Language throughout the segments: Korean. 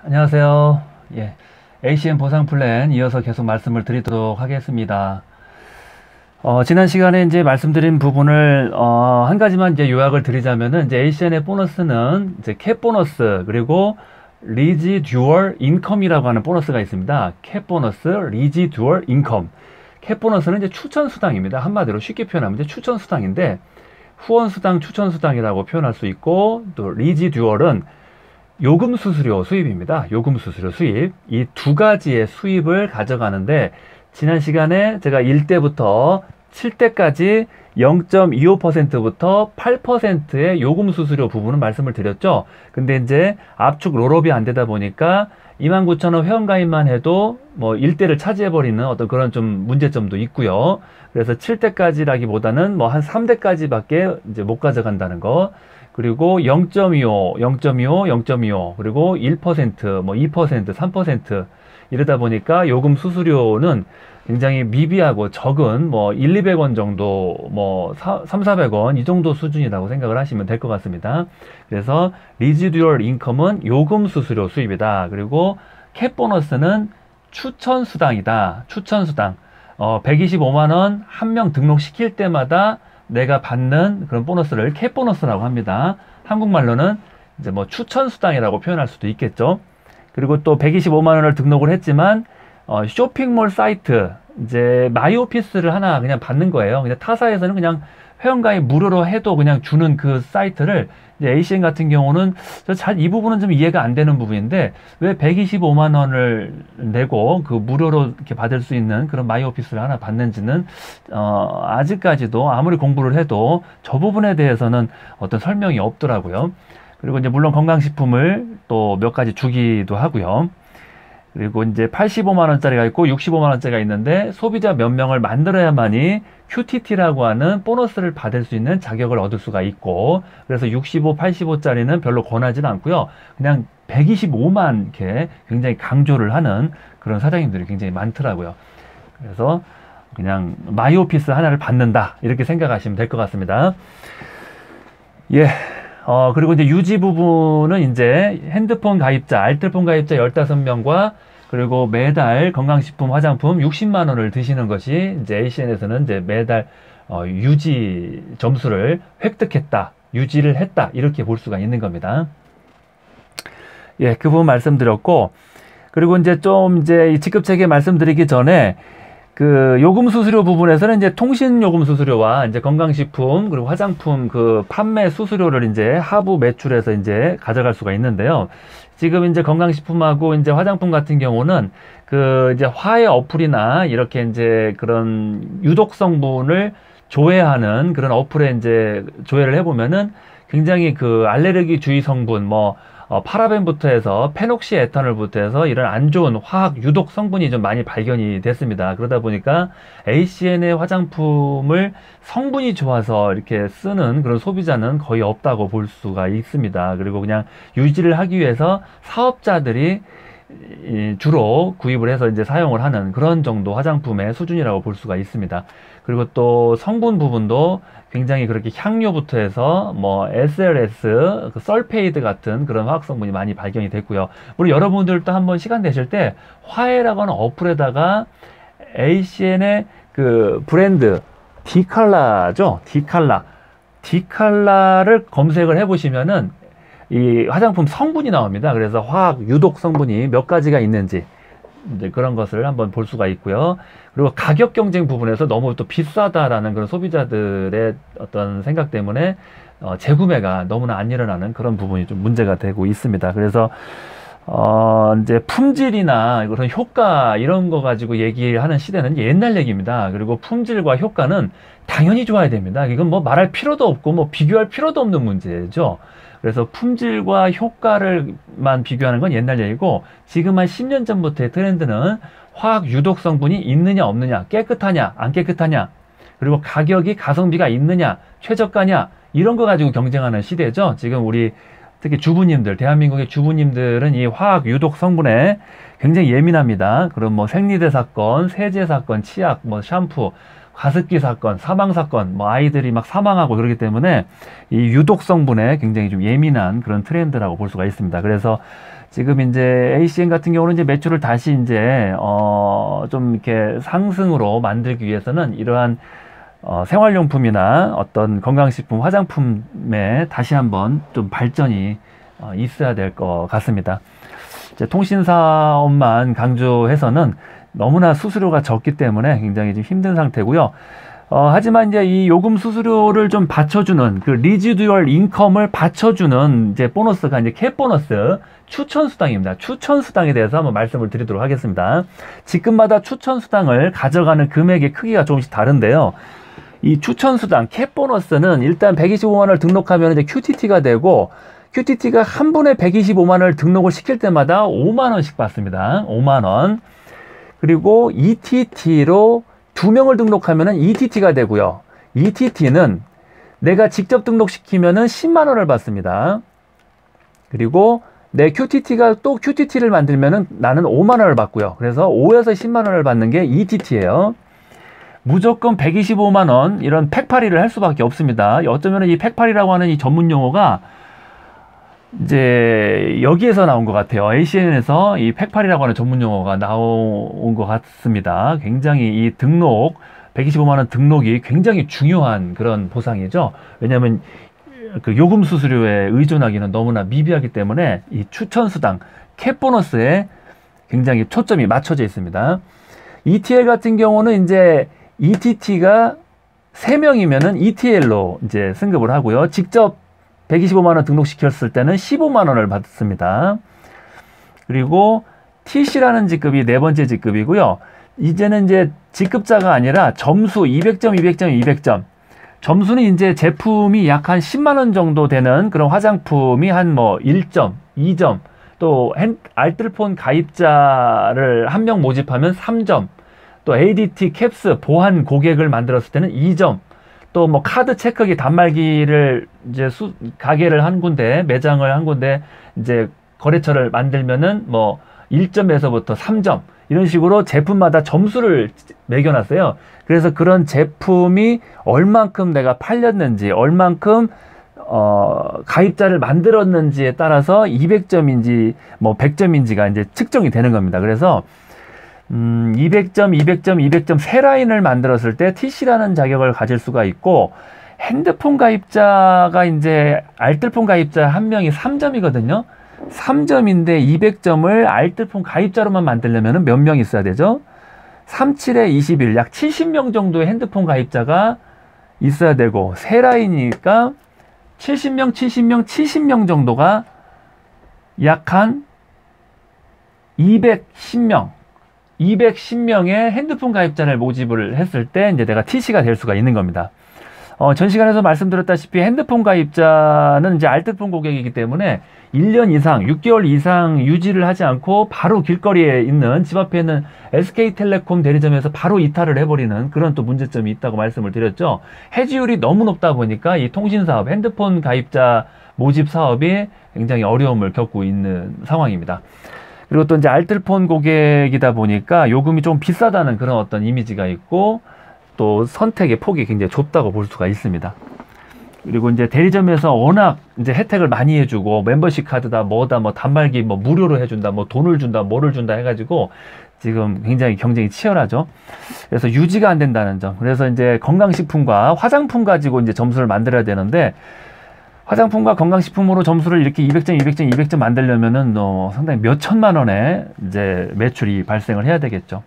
안녕하세요. 예, ACM 보상 플랜 이어서 계속 말씀을 드리도록 하겠습니다. 지난 시간에 이제 말씀드린 부분을 한 가지만 이제 요약을 드리자면은 이제 ACN의 보너스는 이제 캡 보너스 그리고 리지듀얼 인컴이라고 하는 보너스가 있습니다. 캡 보너스, 리지듀얼 인컴. 캡 보너스는 이제 추천 수당입니다. 한마디로 쉽게 표현하면 이제 추천 수당인데 후원 수당, 추천 수당이라고 표현할 수 있고 또 리지듀얼은 요금 수수료 수입입니다. 요금 수수료 수입. 이 두 가지의 수입을 가져가는데 지난 시간에 제가 1대부터 7대까지 0.25%부터 8%의 요금 수수료 부분은 말씀을 드렸죠. 근데 이제 압축 롤업이 안 되다 보니까 29,000원 회원가입만 해도 뭐 1대를 차지해버리는 어떤 그런 좀 문제점도 있고요. 그래서 7대까지라기보다는 뭐 한 3대까지밖에 이제 못 가져간다는 거. 그리고 0.25, 0.25, 0.25, 그리고 1%, 뭐 2%, 3% 이러다 보니까 요금 수수료는 굉장히 미비하고 적은 뭐 1, 200원 정도, 뭐 3, 400원 이 정도 수준이라고 생각을 하시면 될 것 같습니다. 그래서 리지듀얼 인컴은 요금 수수료 수입이다. 그리고 캡 보너스는 추천 수당이다. 추천 수당. 125만 원 한 명 등록시킬 때마다 내가 받는 그런 보너스를 캡 보너스라고 합니다. 한국말로는 이제 뭐 추천 수당이라고 표현할 수도 있겠죠. 그리고 또 125만 원을 등록을 했지만 쇼핑몰 사이트 이제 마이오피스를 하나 그냥 받는 거예요. 그냥 타사에서는 그냥 회원가입 무료로 해도 그냥 주는 그 사이트를 이제 ACN 같은 경우는 잘 이 부분은 좀 이해가 안 되는 부분인데 왜 125만 원을 내고 그 무료로 이렇게 받을 수 있는 그런 마이오피스를 하나 받는지는 아직까지도 아무리 공부를 해도 저 부분에 대해서는 어떤 설명이 없더라고요. 그리고 이제 물론 건강식품을 또 몇 가지 주기도 하고요. 그리고 이제 85만 원짜리가 있고 65만 원짜리가 있는데 소비자 몇 명을 만들어야만이 QTT라고 하는 보너스를 받을 수 있는 자격을 얻을 수가 있고 그래서 65, 85짜리는 별로 권하지는 않고요. 그냥 125만 이렇게 굉장히 강조를 하는 그런 사장님들이 굉장히 많더라고요. 그래서 그냥 마이오피스 하나를 받는다 이렇게 생각하시면 될 것 같습니다. 예. 그리고 이제 유지 부분은 이제 핸드폰 가입자, 알뜰폰 가입자 15명과 그리고 매달 건강식품, 화장품 60만 원을 드시는 것이 이제 ACN에서는 이제 매달 유지 점수를 획득했다, 유지를 했다 이렇게 볼 수가 있는 겁니다. 예, 그 부분 말씀드렸고 그리고 이제 좀 이제 이 직급체계 말씀드리기 전에 그 요금 수수료 부분에서는 이제 통신 요금 수수료와 이제 건강식품 그리고 화장품 그 판매 수수료를 이제 하부 매출에서 이제 가져갈 수가 있는데요. 지금 이제 건강식품하고 이제 화장품 같은 경우는 그 이제 화해 어플이나 이렇게 이제 그런 유독 성분을 조회하는 그런 어플에 이제 조회를 해보면은 굉장히 그 알레르기 주의 성분 뭐 파라벤부터 해서 페녹시에탄올부터 해서 이런 안 좋은 화학 유독 성분이 좀 많이 발견이 됐습니다. 그러다 보니까 ACN의 화장품을 성분이 좋아서 이렇게 쓰는 그런 소비자는 거의 없다고 볼 수가 있습니다. 그리고 그냥 유지를 하기 위해서 사업자들이 주로 구입을 해서 이제 사용을 하는 그런 정도 화장품의 수준이라고 볼 수가 있습니다. 그리고 또 성분 부분도 굉장히 그렇게 향료부터 해서 뭐 SLS, 그 설페이드 같은 그런 화학 성분이 많이 발견이 됐고요. 물론 여러분들도 한번 시간 되실 때 화해라고 하는 어플에다가 ACN의 그 브랜드 디칼라죠. 디칼라를 검색을 해보시면은 이 화장품 성분이 나옵니다. 그래서 화학 유독 성분이 몇 가지가 있는지 이제 그런 것을 한번 볼 수가 있고요. 그리고 가격 경쟁 부분에서 너무 또 비싸다라는 그런 소비자들의 어떤 생각 때문에 재구매가 너무나 안 일어나는 그런 부분이 좀 문제가 되고 있습니다. 그래서 이제 품질이나 그런 효과 이런 거 가지고 얘기하는 시대는 옛날 얘기입니다. 그리고 품질과 효과는 당연히 좋아야 됩니다. 이건 뭐 말할 필요도 없고 뭐 비교할 필요도 없는 문제죠. 그래서 품질과 효과를만 비교하는 건 옛날 얘기고 지금 한 10년 전부터의 트렌드는 화학 유독 성분이 있느냐 없느냐, 깨끗하냐 안 깨끗하냐, 그리고 가격이 가성비가 있느냐 최저가냐 이런 거 가지고 경쟁하는 시대죠. 지금 우리 특히 주부님들, 대한민국의 주부님들은 이 화학 유독 성분에 굉장히 예민합니다. 그럼 뭐 생리대 사건, 세제 사건, 치약, 뭐 샴푸 가습기 사건, 사망 사건, 뭐 아이들이 막 사망하고 그러기 때문에 이 유독 성분에 굉장히 좀 예민한 그런 트렌드라고 볼 수가 있습니다. 그래서 지금 이제 ACN 같은 경우는 이제 매출을 다시 이제 좀 이렇게 상승으로 만들기 위해서는 이러한 생활용품이나 어떤 건강식품, 화장품에 다시 한번 좀 발전이 있어야 될 것 같습니다. 이제 통신사업만 강조해서는 너무나 수수료가 적기 때문에 굉장히 좀 힘든 상태고요. 하지만 이제 이 요금 수수료를 좀 받쳐주는 그 리지듀얼 인컴을 받쳐주는 이제 보너스가 이제 캡 보너스 추천 수당입니다. 추천 수당에 대해서 한번 말씀을 드리도록 하겠습니다. 직급마다 추천 수당을 가져가는 금액의 크기가 조금씩 다른데요. 이 추천 수당 캡 보너스는 일단 125만 원을 등록하면 이제 QTT가 되고 QTT가 한 분에 125만 원을 등록을 시킬 때마다 5만 원씩 받습니다. 5만 원. 그리고 ETT로 2명을 등록하면은 ETT가 되고요. ETT는 내가 직접 등록시키면은 10만 원을 받습니다. 그리고 내 QTT가 또 QTT를 만들면은 나는 5만 원을 받고요. 그래서 5에서 10만 원을 받는 게 ETT예요. 무조건 125만 원 이런 팩팔이를 할 수밖에 없습니다. 어쩌면 이 팩팔이라고 하는 이 전문 용어가 이제 여기에서 나온 것 같아요. ACN에서 이 팩팔이라고 하는 전문 용어가 나온 것 같습니다. 굉장히 이 등록 125만 원 등록이 굉장히 중요한 그런 보상이죠. 왜냐하면 그 요금 수수료에 의존하기는 너무나 미비하기 때문에 이 추천 수당 캡 보너스에 굉장히 초점이 맞춰져 있습니다. ETL 같은 경우는 이제 ETT가 3명이면은 ETL로 이제 승급을 하고요. 직접 125만 원 등록시켰을 때는 15만 원을 받습니다. 그리고 TC라는 직급이 네 번째 직급이고요. 이제는 이제 직급자가 아니라 점수 200점, 200점, 200점. 점수는 이제 제품이 약 한 10만 원 정도 되는 그런 화장품이 한 뭐 1점, 2점, 또 알뜰폰 가입자를 한 명 모집하면 3점, 또 ADT 캡스 보안 고객을 만들었을 때는 2점, 또 뭐 카드 체크기 단말기를 이제 가게를 한 군데, 매장을 한 군데 이제 거래처를 만들면은 뭐 1점에서부터 3점 이런 식으로 제품마다 점수를 매겨놨어요. 그래서 그런 제품이 얼만큼 내가 팔렸는지, 얼만큼 가입자를 만들었는지에 따라서 200점인지 뭐 100점인지가 이제 측정이 되는 겁니다. 그래서 200점, 200점, 200점 세 라인을 만들었을 때 TC라는 자격을 가질 수가 있고, 핸드폰 가입자가 이제 알뜰폰 가입자 한 명이 3점이거든요. 3점인데 200점을 알뜰폰 가입자로만 만들려면 몇 명 있어야 되죠? 37에 21, 약 70명 정도의 핸드폰 가입자가 있어야 되고, 세 라인이니까 70명, 70명, 70명 정도가 약 한 210명, 210명의 핸드폰 가입자를 모집을 했을 때 이제 내가 TC가 될 수가 있는 겁니다. 전 시간에서 말씀드렸다시피 핸드폰 가입자는 이제 알뜰폰 고객이기 때문에 1년 이상, 6개월 이상 유지를 하지 않고 바로 길거리에 있는 집 앞에 있는 SK텔레콤 대리점에서 바로 이탈을 해버리는 그런 또 문제점이 있다고 말씀을 드렸죠. 해지율이 너무 높다 보니까 이 통신사업, 핸드폰 가입자 모집 사업이 굉장히 어려움을 겪고 있는 상황입니다. 그리고 또 이제 알뜰폰 고객이다 보니까 요금이 좀 비싸다는 그런 어떤 이미지가 있고, 또 선택의 폭이 굉장히 좁다고 볼 수가 있습니다. 그리고 이제 대리점에서 워낙 이제 혜택을 많이 해주고, 멤버십 카드다, 뭐다, 뭐 단말기 뭐 무료로 해준다, 뭐 돈을 준다, 뭐를 준다 해가지고 지금 굉장히 경쟁이 치열하죠. 그래서 유지가 안 된다는 점. 그래서 이제 건강식품과 화장품 가지고 이제 점수를 만들어야 되는데, 화장품과 건강식품으로 점수를 이렇게 200점, 200점, 200점 만들려면은 상당히 몇 천만 원의 이제 매출이 발생을 해야 되겠죠.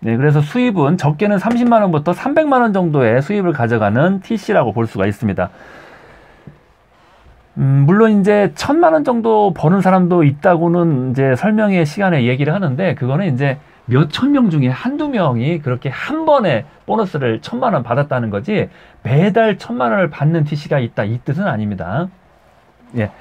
네, 그래서 수입은 적게는 30만 원부터 300만 원 정도의 수입을 가져가는 TC라고 볼 수가 있습니다. 물론 이제 1000만 원 정도 버는 사람도 있다고는 이제 설명의 시간에 얘기를 하는데, 그거는 이제 몇천 명 중에 한두 명이 그렇게 한 번에 보너스를 1000만 원 받았다는 거지, 매달 1000만 원을 받는 TC가 있다, 이 뜻은 아닙니다. 예.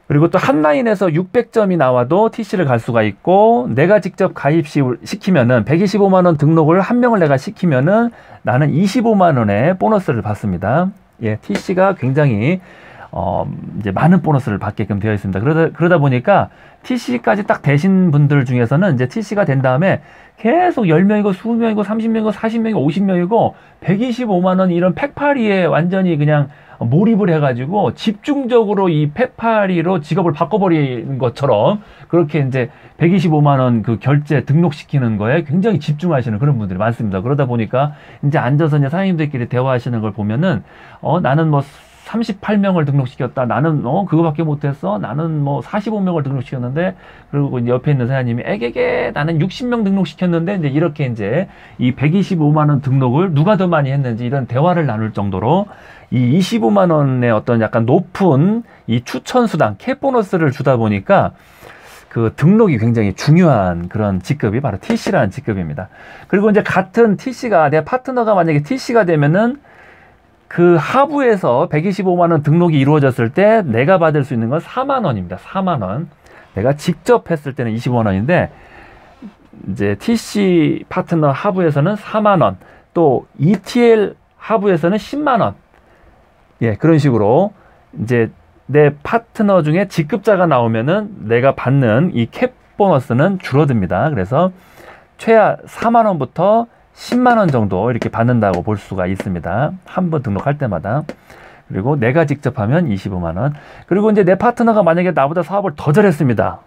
그리고 또 한 라인에서 600점이 나와도 TC를 갈 수가 있고, 내가 직접 가입시키면은 125만 원 등록을 한 명을 내가 시키면은 나는 25만 원의 보너스를 받습니다. 예, TC가 굉장히 이제 많은 보너스를 받게끔 되어 있습니다. 그러다 보니까 TC까지 딱 되신 분들 중에서는 이제 TC가 된 다음에 계속 10명이고 20명이고 30명이고 40명이고 50명이고 125만 원 이런 팩파리에 완전히 그냥 몰입을 해가지고 집중적으로 이 팩파리로 직업을 바꿔버리는 것처럼 그렇게 이제 125만 원 그 결제 등록시키는 거에 굉장히 집중하시는 그런 분들이 많습니다. 그러다 보니까 이제 앉아서 이제 사장님들끼리 대화하시는 걸 보면은 나는 뭐 38명을 등록시켰다. 나는 그거밖에 못했어. 나는 뭐 45명을 등록시켰는데 그리고 이제 옆에 있는 사장님이 에게게 나는 60명 등록시켰는데 이제 이렇게 이제 이 125만 원 등록을 누가 더 많이 했는지 이런 대화를 나눌 정도로 이 25만 원의 어떤 약간 높은 이 추천 수당 캡 보너스를 주다 보니까 그 등록이 굉장히 중요한 그런 직급이 바로 TC라는 직급입니다. 그리고 이제 같은 TC가 내 파트너가 만약에 TC가 되면은 그 하부에서 125만 원 등록이 이루어졌을 때 내가 받을 수 있는 건 4만 원입니다. 4만 원. 내가 직접 했을 때는 25만 원인데 이제 TC 파트너 하부에서는 4만 원, 또 ETL 하부에서는 10만 원. 예, 그런 식으로 이제 내 파트너 중에 직급자가 나오면은 내가 받는 이 캡 보너스는 줄어듭니다. 그래서 최하 4만 원부터 10만 원 정도 이렇게 받는다고 볼 수가 있습니다. 한 번 등록할 때마다. 그리고 내가 직접 하면 25만 원. 그리고 이제 내 파트너가 만약에 나보다 사업을 더 잘했습니다.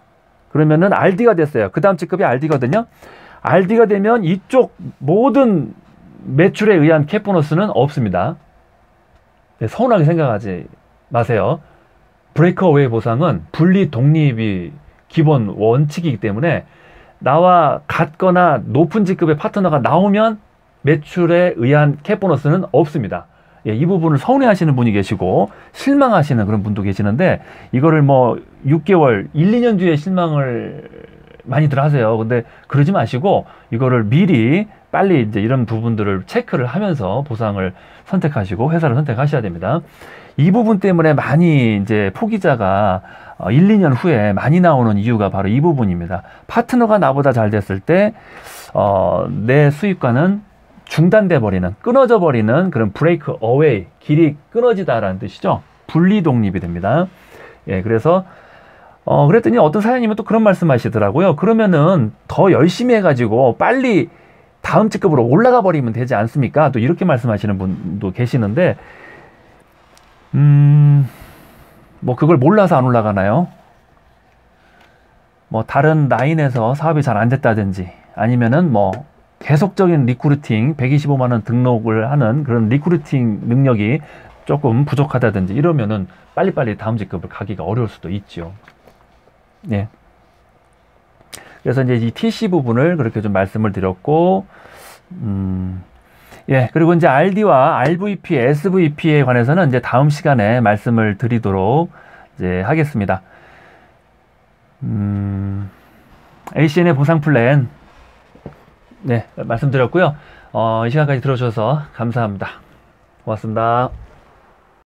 그러면은 RD가 됐어요. 그 다음 직급이 RD거든요. RD가 되면 이쪽 모든 매출에 의한 캡 보너스는 없습니다. 네, 서운하게 생각하지 마세요. 브레이크어웨이 보상은 분리 독립이 기본 원칙이기 때문에 나와 같거나 높은 직급의 파트너가 나오면 매출에 의한 캡 보너스는 없습니다. 예, 이 부분을 서운해 하시는 분이 계시고 실망하시는 그런 분도 계시는데 이거를 뭐 6개월, 1, 2년 뒤에 실망을 많이들 하세요. 근데 그러지 마시고 이거를 미리 빨리 이제 이런 부분들을 체크를 하면서 보상을 선택하시고 회사를 선택하셔야 됩니다. 이 부분 때문에 많이 이제 포기자가 1, 2년 후에 많이 나오는 이유가 바로 이 부분입니다. 파트너가 나보다 잘 됐을 때 내 수입과는 중단돼 버리는, 끊어져 버리는 그런 브레이크 어웨이, 길이 끊어지다라는 뜻이죠. 분리 독립이 됩니다. 예, 그래서 그랬더니 어떤 사장님은 또 그런 말씀 하시더라고요. 그러면은 더 열심히 해가지고 빨리 다음 직급으로 올라가 버리면 되지 않습니까? 또 이렇게 말씀하시는 분도 계시는데 뭐 그걸 몰라서 안 올라가나요? 뭐 다른 라인에서 사업이 잘 안 됐다든지 아니면은 뭐 계속적인 리크루팅 125만 원 등록을 하는 그런 리크루팅 능력이 조금 부족하다든지 이러면은 빨리빨리 다음 직급을 가기가 어려울 수도 있죠. 예. 그래서 이제 이 TC 부분을 그렇게 좀 말씀을 드렸고 예, 그리고 이제 RD와 RVP, SVP에 관해서는 이제 다음 시간에 말씀을 드리도록 이제 하겠습니다. ACN의 보상 플랜, 네, 말씀드렸고요. 이 시간까지 들어주셔서 감사합니다. 고맙습니다.